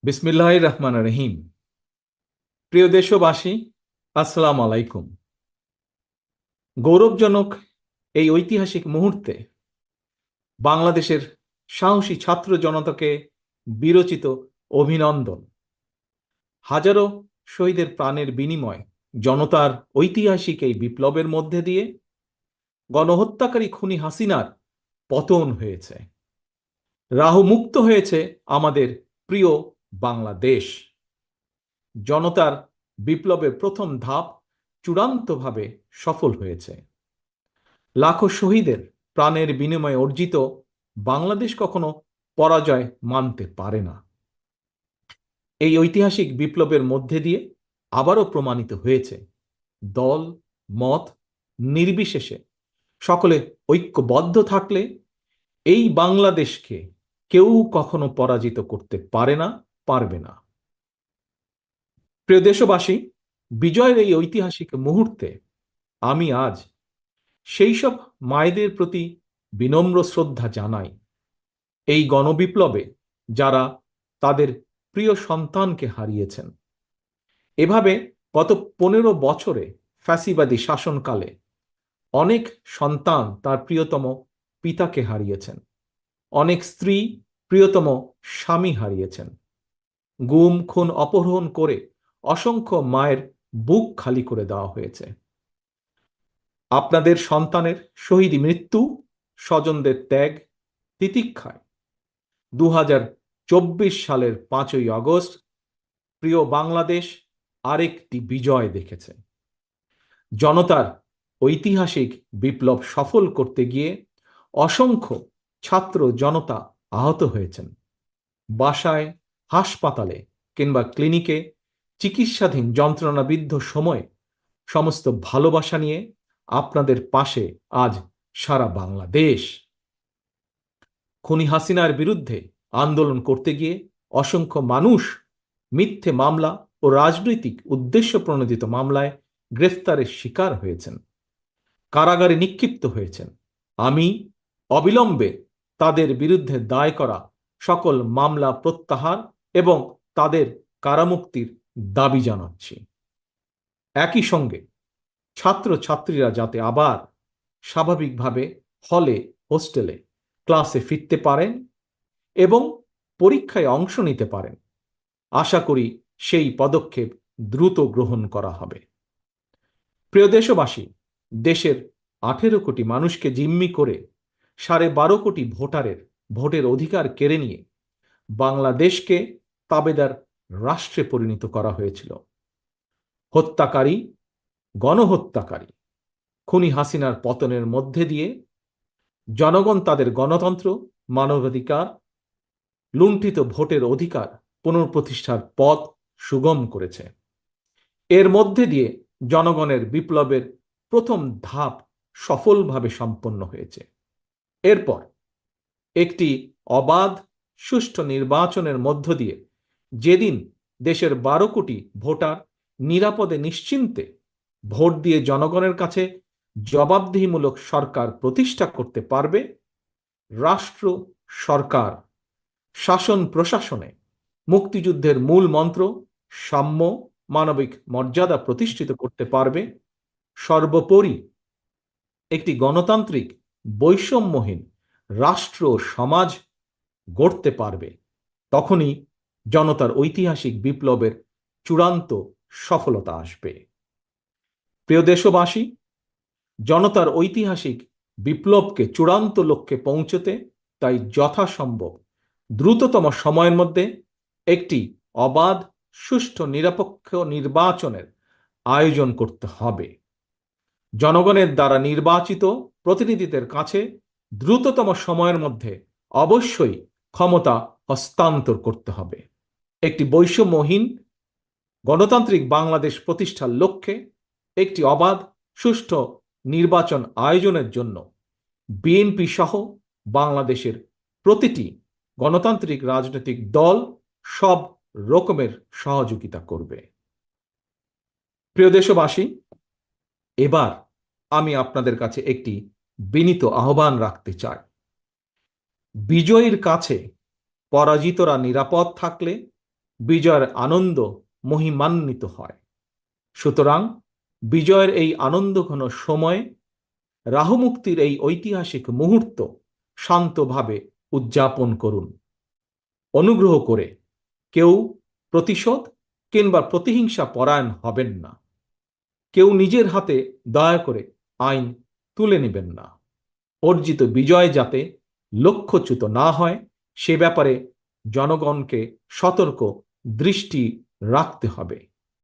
বিসমিল্লাহির রহমানির রহিম। প্রিয় দেশবাসী, আসসালামু আলাইকুম। গৌরবজনক এই ঐতিহাসিক মুহূর্তে বাংলাদেশের সাহসী ছাত্র জনতাকে বিরচিত অভিনন্দন। হাজারো শহীদের প্রাণের বিনিময় জনতার ঐতিহাসিক এই বিপ্লবের মধ্যে দিয়ে গণহত্যাকারী খুনি হাসিনার পতন হয়েছে, রাহু মুক্ত হয়েছে আমাদের প্রিয় বাংলাদেশ। জনতার বিপ্লবের প্রথম ধাপ চূড়ান্তভাবে সফল হয়েছে। লাখো শহীদের প্রাণের বিনিময়ে অর্জিত বাংলাদেশ কখনো পরাজয় মানতে পারে না। এই ঐতিহাসিক বিপ্লবের মধ্যে দিয়ে আবারও প্রমাণিত হয়েছে, দল মত নির্বিশেষে সকলে ঐক্যবদ্ধ থাকলে এই বাংলাদেশকে কেউ কখনো পরাজিত করতে পারে না, পারবে না। প্রিয় দেশবাসী, বিজয়ের এই ঐতিহাসিক মুহূর্তে আমি আজ সেই সব মায়েদের প্রতি বিনম্র শ্রদ্ধা জানাই, এই গণবিপ্লবে যারা তাদের প্রিয় সন্তানকে হারিয়েছেন। এভাবে গত 15 বছরে ফ্যাসিবাদী শাসনকালে অনেক সন্তান তার প্রিয়তম পিতাকে হারিয়েছেন, অনেক স্ত্রী প্রিয়তম স্বামী হারিয়েছেন। গুম খুন অপহরণ করে অসংখ্য মায়ের বুক খালি করে দেওয়া হয়েছে। আপনাদের সন্তানের শহীদ মৃত্যু, স্বজনদের ত্যাগ তিতিক্ষায় 2024 সালের 5ই আগস্ট প্রিয় বাংলাদেশ আরেকটি বিজয় দেখেছে। জনতার ঐতিহাসিক বিপ্লব সফল করতে গিয়ে অসংখ্য ছাত্র জনতা আহত হয়েছেন। বাসায়, হাসপাতালে কিংবা ক্লিনিকে চিকিৎসাধীন যন্ত্রণাবিদ্ধ সময়ে সমস্ত ভালোবাসা নিয়ে আপনাদের পাশে আজ সারা বাংলাদেশ। খুনি হাসিনার বিরুদ্ধে আন্দোলন করতে গিয়ে অসংখ্য মানুষ মিথ্যে মামলা ও রাজনৈতিক উদ্দেশ্য প্রণোদিত মামলায় গ্রেফতারের শিকার হয়েছেন, কারাগারে নিক্ষিপ্ত হয়েছেন। আমি অবিলম্বে তাদের বিরুদ্ধে দায় করা সকল মামলা প্রত্যাহার এবং তাদের কারামুক্তির দাবি জানাচ্ছি। একই সঙ্গে ছাত্রছাত্রীরা যাতে আবার স্বাভাবিকভাবে হলে, হোস্টেলে, ক্লাসে ফিরতে পারেন এবং পরীক্ষায় অংশ নিতে পারেন, আশা করি সেই পদক্ষেপ দ্রুত গ্রহণ করা হবে। প্রিয় দেশবাসী, দেশের 18 কোটি মানুষকে জিম্মি করে 12.5 কোটি ভোটারের ভোটের অধিকার কেড়ে নিয়ে বাংলাদেশকে তাবেদার রাষ্ট্রে পরিণত করা হয়েছিল। হত্যাকারী, গণহত্যাকারী খুনি হাসিনার পতনের মধ্যে দিয়ে জনগণ তাদের গণতন্ত্র, মানবাধিকার, লুণ্ঠিত ভোটের অধিকার পুনঃপ্রতিষ্ঠার পথ সুগম করেছে। এর মধ্যে দিয়ে জনগণের বিপ্লবের প্রথম ধাপ সফলভাবে সম্পন্ন হয়েছে। এরপর একটি অবাধ সুষ্ঠু নির্বাচনের মধ্য দিয়ে যেদিন দেশের 12 কোটি ভোটার নিরাপদে নিশ্চিন্তে ভোট দিয়ে জনগণের কাছে জবাবদিহিমূলক সরকার প্রতিষ্ঠা করতে পারবে, রাষ্ট্র, সরকার, শাসন প্রশাসনে মুক্তিযুদ্ধের মূল মন্ত্র সাম্য, মানবিক মর্যাদা প্রতিষ্ঠিত করতে পারবে, সর্বোপরি একটি গণতান্ত্রিক বৈষম্যহীন রাষ্ট্র সমাজ গড়তে পারবে, তখনই জনতার ঐতিহাসিক বিপ্লবের চূড়ান্ত সফলতা আসবে। প্রিয় দেশবাসী, জনতার ঐতিহাসিক বিপ্লবকে চূড়ান্ত লক্ষ্যে পৌঁছতে তাই যথাসম্ভব দ্রুততম সময়ের মধ্যে একটি অবাধ, সুষ্ঠু, নিরপেক্ষ নির্বাচনের আয়োজন করতে হবে। জনগণের দ্বারা নির্বাচিত প্রতিনিধিদের কাছে দ্রুততম সময়ের মধ্যে অবশ্যই ক্ষমতা হস্তান্তর করতে হবে। একটি বৈষম্যহীন গণতান্ত্রিক বাংলাদেশ প্রতিষ্ঠার লক্ষ্যে একটি অবাধ, সুষ্ঠু নির্বাচন আয়োজনের জন্য বিএনপি সহ বাংলাদেশের প্রতিটি গণতান্ত্রিক রাজনৈতিক দল সব রকমের সহযোগিতা করবে। প্রিয় দেশবাসী, এবার আমি আপনাদের কাছে একটি বিনীত আহ্বান রাখতে চাই। বিজয়ীর কাছে পরাজিতরা নিরাপদ থাকলে বিজয়ের আনন্দ মহিমান্বিত হয়। সুতরাং বিজয়ের এই আনন্দঘন সময়ে রাহুমুক্তির এই ঐতিহাসিক মুহূর্ত শান্তভাবে উদযাপন করুন। অনুগ্রহ করে কেউ প্রতিশোধ কিংবা প্রতিহিংসা পরায়ণ হবেন না। কেউ নিজের হাতে দয়া করে আইন তুলে নেবেন না। অর্জিত বিজয় যাতে লক্ষ্যচ্যুত না হয় সে ব্যাপারে জনগণকে সতর্ক দৃষ্টি রাখতে হবে।